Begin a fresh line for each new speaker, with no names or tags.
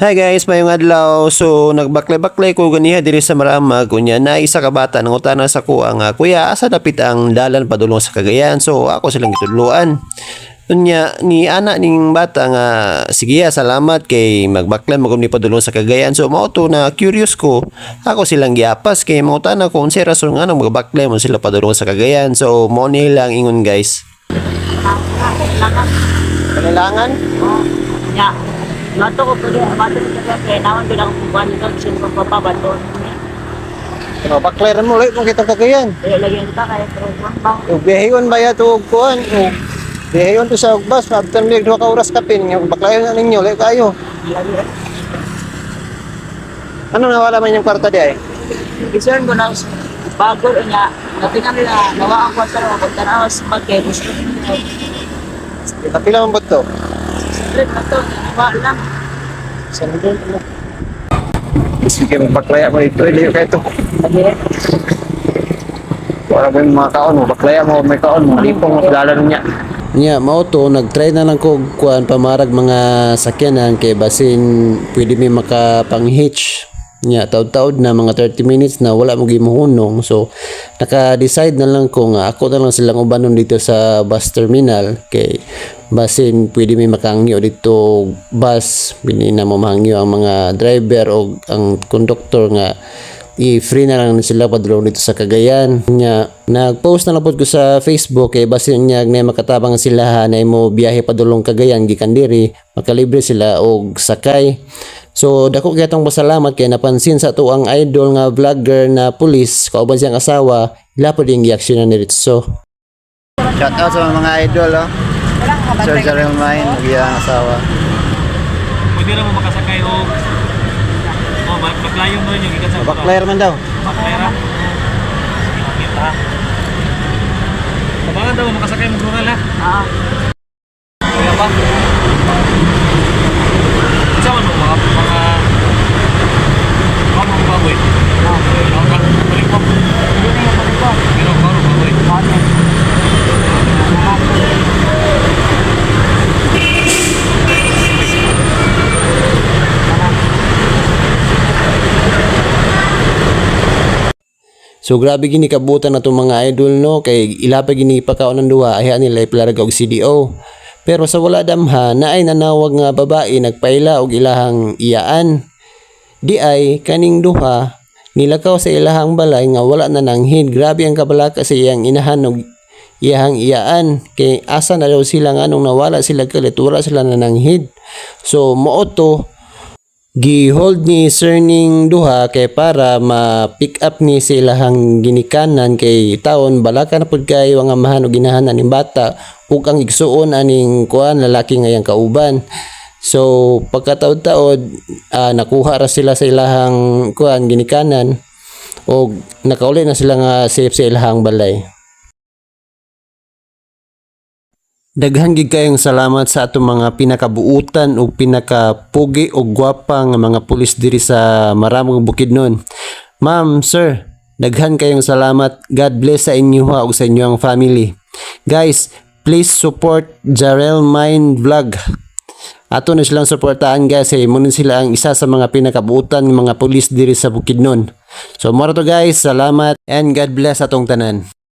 Hi guys, mayong adlaw. So nagbaklay-baklay ko ganiha diri sa Maramag unya na isa ka bata nang utana sa ko ang kuya asa dapit ang dalan padulong sa Cagayan. So ako silang gitudloan. Unya ni anak ning bata nga sige salamat kay magbaklay magum ni padulong sa Cagayan. So mao to na curious ko. Ako silang giapas kay mautana ko unsay rason nga nang magbaklay mo sila padulong sa Cagayan. So mo ni lang ingon guys. Kailangan?
Ya. Bato ko pwede, bato ko kaya naman bilang kukuhan nito, sino pa bato.
So baklay mo ulit mo kitang Cagayan.
Kaya lagyan kita kaya trukuhan ba?
Biyahiyon ba ya to kuan? Biyahiyon to sa bus, after lig 2 ka oras kapin, yung baklayon na ninyo, ulit kayo. Ano nawala man yung kwarta di ay?
Concern ko na bago niya, natingan nila, nawa ang kwarta na magtanaw sa bagay, gusto nila.
Kapila man ba to?
Siyempre na to, nawa lang.
Sandun mo. Sige, magbaklaya mo ito, hindi kayo ito. Wala mo yung mga kaon mo, baklaya mo, may kaon mo, lipong mo, paglalan niya.
Nya mao to nagtry na lang ko kuan pamarag mga sakyanan kay basin pwede mi makapang-hitch nya taud-taud na mga 30 minutes na wala mo gimuhunong. So naka-decide na lang ko nga ako na lang silang ubanon dito sa bus terminal kay basin pwede mi makangyo dito bus bini na mo mahangyo ang mga driver o ang conductor nga i-free na lang sila padulong dito sa Cagayan. Nya nag-post na lang po ko sa Facebook kay basin niya na makatabang sila na mo biyahe padulong Cagayan gikan diri makalibre sila og sakay. So dako kay tong pasalamat kay napansin sa to ang idol nga vlogger na pulis kauban siyang asawa ila po ding gi-aksyonan ni Ritso.
Shout out sa mga idol, oh. Sir Jarrell Mine, ang asawa.
Pwede na mo makasakay o baklayo mo yung ikat sa
Baklayer man daw.
baklayra. Kita. Kabangan daw makasakay mo grungal ha. Kaya pa. Sama mo mga mga baboy. Ikaw ka, balik mo. Pero karo baboy.
So grabe gini kabutan na itong mga idol no kay ilapag gini pakaon ng duha ayahan nila ipalarga og CDO. Pero sa wala damha na ay nanawag nga babae nagpaila og ilahang iyaan. Di ay kaning duha nilakaw sa ilahang balay nga wala na nanghid. Grabe ang kabalaka sa iyang inahan og iyahang iyaan kay asa na daw sila nga nung nawala sila kalit wala sila na nanghid. So mao to gi-hold ni sir ning duha kay para ma-pick up ni silahang ginikanan kay taon balaka na pud kay ang amahan og ginahanan ning bata ug ang igsuon aning kuan lalaki nga yang kauban. So pagkataod-taod nakuha ra sila sa ilahang kuan ginikanan og nakauli na sila nga safe sa ilahang balay. Daghan gid kayong salamat sa atong mga pinakabuutan ug pinakapugi ug gwapa nga mga pulis diri sa Maramag Bukidnon. Ma'am, sir, daghan kayong salamat. God bless sa inyo ug sa inyong family. Guys, please support Jarrell Mine Vlog. Ato na silang suportahan guys, mo sila ang isa sa mga pinakabuutan ng mga pulis diri sa Bukidnon. So, moro to guys, salamat and God bless atong tanan.